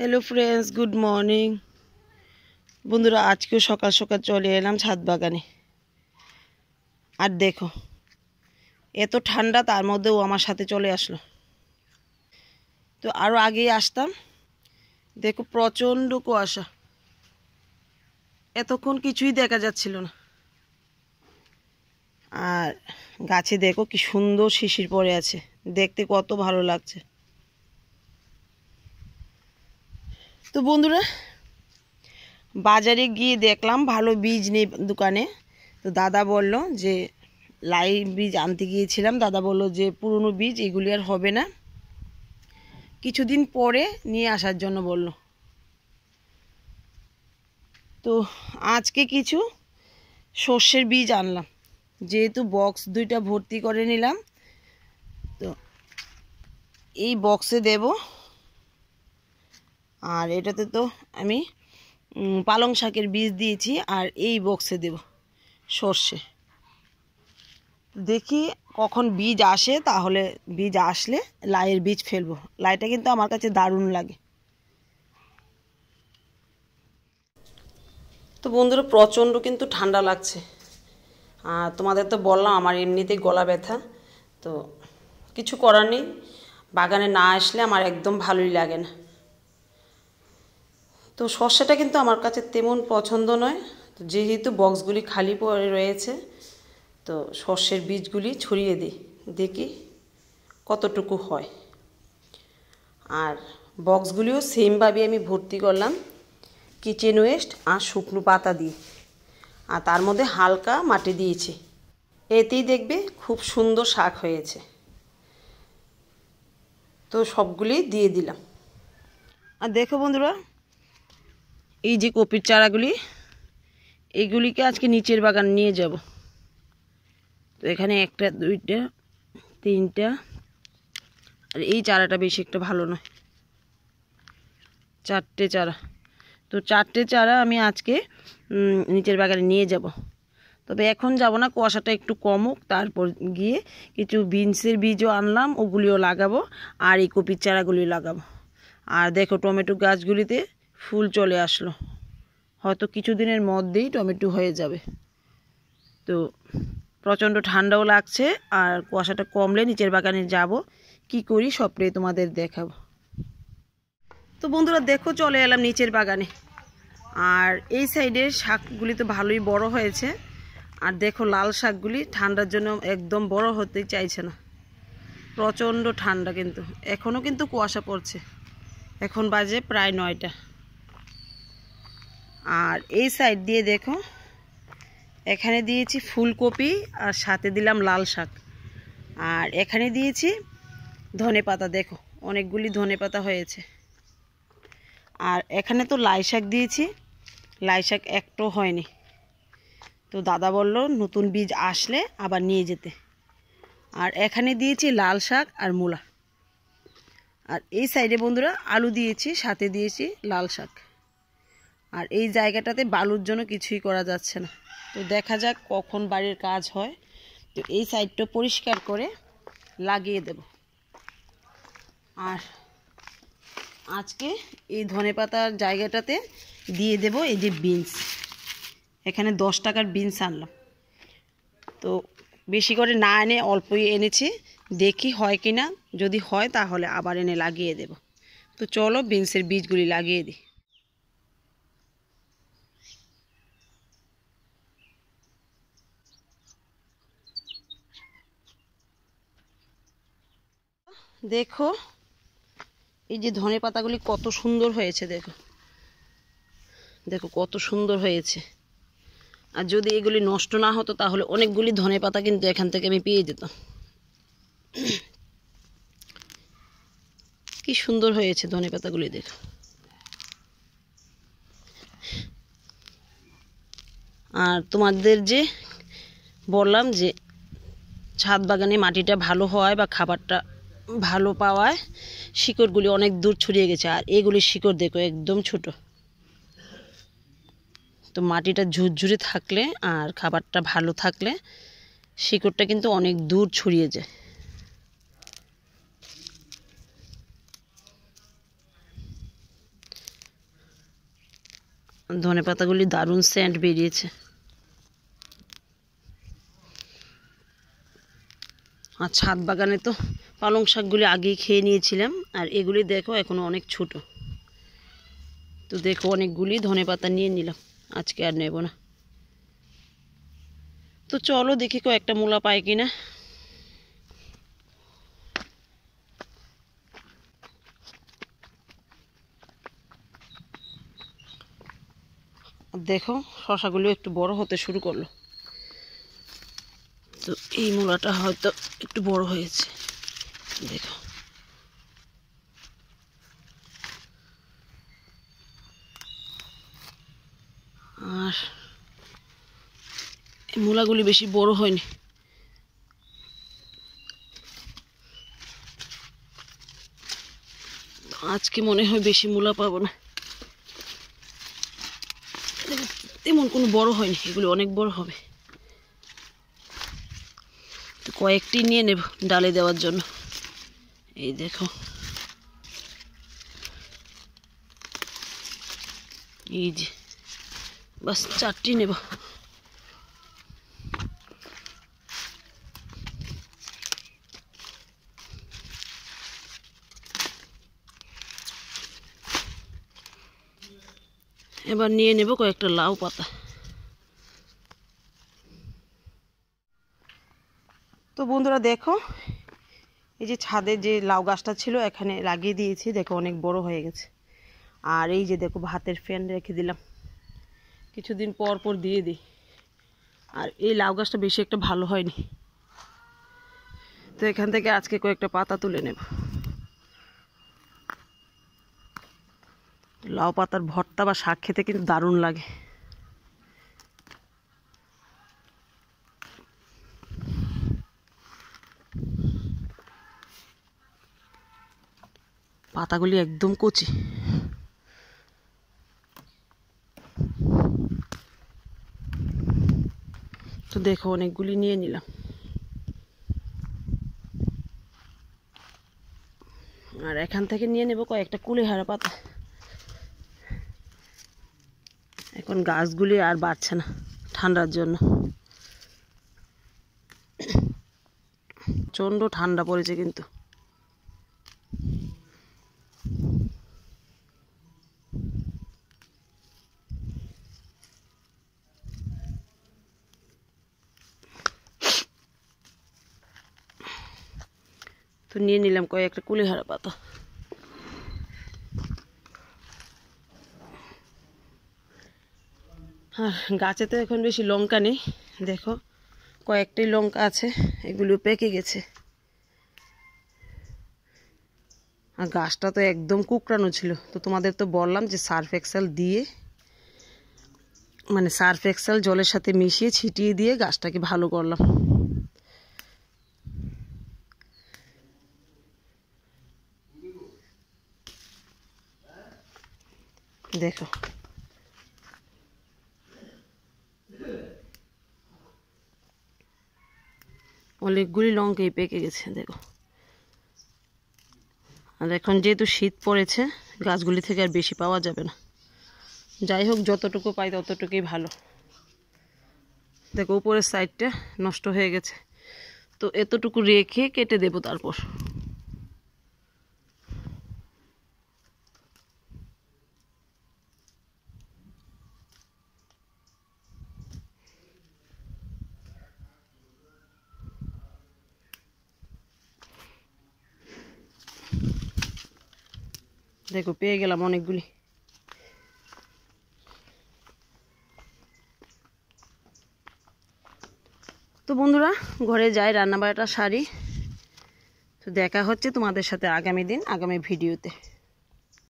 Hello friends, good morning. बंधुरा आज के सकाल सकाल चले एलाम छाद बागाने। और देखो एत ठंडा तार मध्येও আমার সাথে চলে আসলো। তো আরো আগেই আসতাম। দেখো প্রচন্ড কুয়াশা, এতক্ষণ কিছুই দেখা যাচ্ছিল না। আর গাছে দেখো কি সুন্দর শিশির পড়ে আছে, দেখতে কত ভালো লাগছে। তো বন্ধুরা বাজারে গিয়ে দেখলাম ভালো বীজ নেই দোকানে। তো দাদা বলল যে লাই বীজ আনতে গিয়েছিলাম, দাদা বলল যে পুরনো বীজ এগুলি আর হবে না, কিছুদিন পরে নিয়ে আসার জন্য বলল। তো আজকে কিছু সর্ষের বীজ আনলাম, যেহেতু বক্স দুইটা ভর্তি করে নিলাম। তো এই বক্সে দেব। আর এটাতে তো আমি পালং শাকের বীজ দিয়েছি, আর এই বক্সে দেব সর্ষে। দেখি কখন বীজ আসে, তাহলে বীজ আসলে লাইয়ের বীজ ফেলবো। লাইটা কিন্তু আমার কাছে দারুণ লাগে। তো বন্ধুরা প্রচণ্ড কিন্তু ঠান্ডা লাগছে। আর তোমাদের তো বললাম আমার এমনিতেই গলা ব্যথা, তো কিছু করার নেই। বাগানে না আসলে আমার একদম ভালোই লাগে না। তো সর্ষেটা কিন্তু আমার কাছে তেমন পছন্দ নয়। তো যেহেতু বক্সগুলি খালি পড়ে রয়েছে, তো সর্ষের বীজগুলি ছড়িয়ে দিই, দেখি কতটুকু হয়। আর বক্সগুলিও সেমভাবে আমি ভর্তি করলাম কিচেন ওয়েস্ট আর শুকনো পাতা দিয়ে, আর তার মধ্যে হালকা মাটি দিয়েছি। এতেই দেখবে খুব সুন্দর শাক হয়েছে। তো সবগুলি দিয়ে দিলাম। আর দেখো বন্ধুরা এই যে কপির চারাগুলি, এইগুলিকে আজকে নিচের বাগান নিয়ে যাব। তো এখানে একটা, দুইটা, তিনটা, আর এই চারাটা বেশি একটা ভালো নয়, চারটে চারা। তো চারটে চারা আমি আজকে নিচের বাগানে নিয়ে যাব। তবে এখন যাব না, কুয়াশাটা একটু কমুক, তারপর গিয়ে কিছু বিনসের বীজও আনলাম, ওগুলিও লাগাবো। আর এই কপির চারাগুলি লাগাবো। আর দেখো টমেটো গাছগুলিতে ফুল চলে আসলো, হয়তো কিছুদিনের মধ্যেই টমেটো হয়ে যাবে। তো প্রচণ্ড ঠান্ডাও লাগছে, আর কুয়াশাটা কমলে নিচের বাগানে যাব, কি করি সবটাই তোমাদের দেখাবো। তো বন্ধুরা দেখো চলে এলাম নিচের বাগানে। আর এই সাইডের শাকগুলি তো ভালোই বড় হয়েছে। আর দেখো লাল শাকগুলি ঠান্ডার জন্য একদম বড় হতেই চাইছে না, প্রচণ্ড ঠান্ডা। কিন্তু এখনও কিন্তু কুয়াশা পড়ছে, এখন বাজে প্রায় 9টা। আর এই সাইড দিয়ে দেখো এখানে দিয়েছি ফুলকপি, আর সাথে দিলাম লাল শাক। আর এখানে দিয়েছি ধনে পাতা, দেখো অনেকগুলি ধনে পাতা হয়েছে। আর এখানে তো লাই শাক দিয়েছি, লাই শাক একটাও হয়নি। তো দাদা বলল নতুন বীজ আসলে আবার নিয়ে যেতে। আর এখানে দিয়েছি লাল শাক আর মূলা। আর এই সাইডে বন্ধুরা আলু দিয়েছি, সাথে দিয়েছি লাল শাক। আর এই জায়গাটাতে বালুর জন্য কিছুই করা যাচ্ছে না। তো দেখা যাক কখন বাড়ির কাজ হয়। তো এই সাইডটা পরিষ্কার করে লাগিয়ে দেব। আর আজকে এই ধনেপাতার জায়গাটাতে দিয়ে দেব এই যে বিনস। এখানে 10 টাকার বিনস আনলাম। তো বেশি করে না এনে অল্পই এনেছি, দেখি হয় কি না। যদি হয় তাহলে আবার এনে লাগিয়ে দেব। তো চলো বিনসের বীজগুলি লাগিয়ে দিই। দেখো এই যে ধনে পাতাগুলি কত সুন্দর হয়েছে, দেখো দেখো কত সুন্দর হয়েছে। আর যদি এগুলি নষ্ট না হতো তাহলে অনেকগুলি ধনে পাতা কিন্তু এখান থেকে আমি পেয়ে যেতাম। কি সুন্দর হয়েছে ধনে পাতাগুলি, দেখো। আর তোমাদের যে বললাম যে ছাদ বাগানে মাটিটা ভালো হয় বা খাবারটা ভালো পাওয়ায় শিকড়গুলি অনেক দূর ছড়িয়ে গেছে। আর এগুলির শিকড় দেখো একদম ছোট। তো মাটিটা ঝুরঝুরে থাকলে আর খাবারটা ভালো থাকলে শিকড়টা কিন্তু অনেক দূর ছড়িয়ে যায়। ধনেপাতাগুলি দারুণ সেন্ট বেরিয়েছে। আর ছাদ বাগানে তো পালং শাকগুলি আগেই খেয়ে নিয়েছিলাম, আর এগুলি দেখো এখনো অনেক ছোট। তো দেখো অনেকগুলি ধনেপাতা নিয়ে নিলাম, আজকে আর নেব না। তো চলো দেখি কয়েকটা মূলা পাই কিনা। দেখো শশাগুলো একটু বড় হতে শুরু করলো। তো এই মূলাটা হয়তো একটু বড় হয়েছে, দেখো। আর এই মূলাগুলি বেশি বড় হয়নি। আজকে মনে হয় বেশি মূলা পাবো না, তেমন কোনো বড় হয়নি, এগুলো অনেক বড় হবে। তো কয়েকটি নিয়ে নেব ডালে দেওয়ার জন্য। এই দেখো, এই যে বাস 4টি নেব। এবার নিয়ে নেব কয়েকটা লাউ পাতা। তো বন্ধুরা দেখো, এই যে ছাদে যে লাউ গাছটা ছিল এখানে লাগিয়ে দিয়েছি, দেখো অনেক বড় হয়ে গেছে। আর এই যে দেখো ভাতের ফ্যান রেখে দিলাম, কিছুদিন পর পর দিয়ে দিই। আর এই লাউ গাছটা বেশি একটা ভালো হয়নি, তো এখান থেকে আজকে কয়েকটা পাতা তুলে নেব। লাউ পাতার ভর্তা বা শাক খেতে কিন্তু দারুণ লাগে। পাতাগুলি একদম কচি। তো দেখো অনেকগুলি নিয়ে নিলাম। আর এখান থেকে নিয়ে নেব কয়েকটা কুলেহারা পাতা। এখন গাছগুলি আর বাড়ছে না ঠান্ডার জন্য, প্রচণ্ড ঠান্ডা পড়েছে কিন্তু। তো নিয়ে নিলাম কয়েকটা কুলেহারা পাতা। আর গাছে তো এখন বেশি লঙ্কা নেই, দেখো কয়েকটি লঙ্কা আছে, এগুলো পেকে গেছে। আর গাছটা তো একদম কুকড়ানো ছিল, তো তোমাদের তো বললাম যে সার্ফ এক্সেল দিয়ে, মানে সার্ফ এক্সেল জলের সাথে মিশিয়ে ছিটিয়ে দিয়ে গাছটাকে ভালো করলাম। দেখো অনেকগুলি লঙ্কাই পেকে গেছে, দেখো। আর এখন যেহেতু শীত পড়েছে, গাছগুলি থেকে আর বেশি পাওয়া যাবে না। যাই হোক, যতটুকু পাই ততটুকুই ভালো। দেখো উপরের সাইডটা নষ্ট হয়ে গেছে, তো এতটুকু রেখে কেটে দেব তারপর। দেখো পেয়ে গেলাম অনেকগুলি। তো বন্ধুরা ঘরে যাই, রান্নাবাড়াটা সারি। তো দেখা হচ্ছে তোমাদের সাথে আগামী দিন আগামী ভিডিওতে।